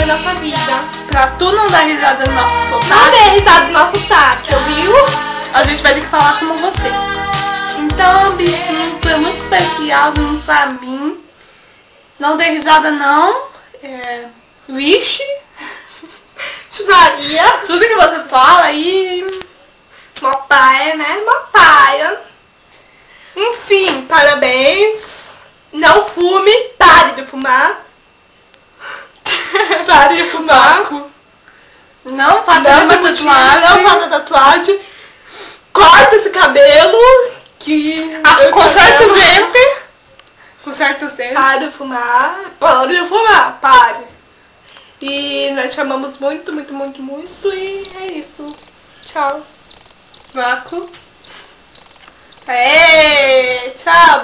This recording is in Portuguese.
nossa vida. Pra tu não dar risada no nosso Não sotaque, dê risada do nosso sotaque, ouviu? a gente vai ter que falar como você. Então, bichinho, tu é muito especial pra mim. Não dê risada não. Vixe. Maria. Tudo que você fala aí. Mó paia, né? Mó paia. Enfim, Parabéns. Não fume. Pare de fumar. Pare de fumar. não faça Não, essa tatuagem. não faça tatuagem. Corta esse cabelo. Que Com certo gente. Com certo gente. Pare de fumar. Pare de fumar. Pare. E nós te amamos muito, muito, muito, muito. E é isso. Tchau. Vácuo. Tchau.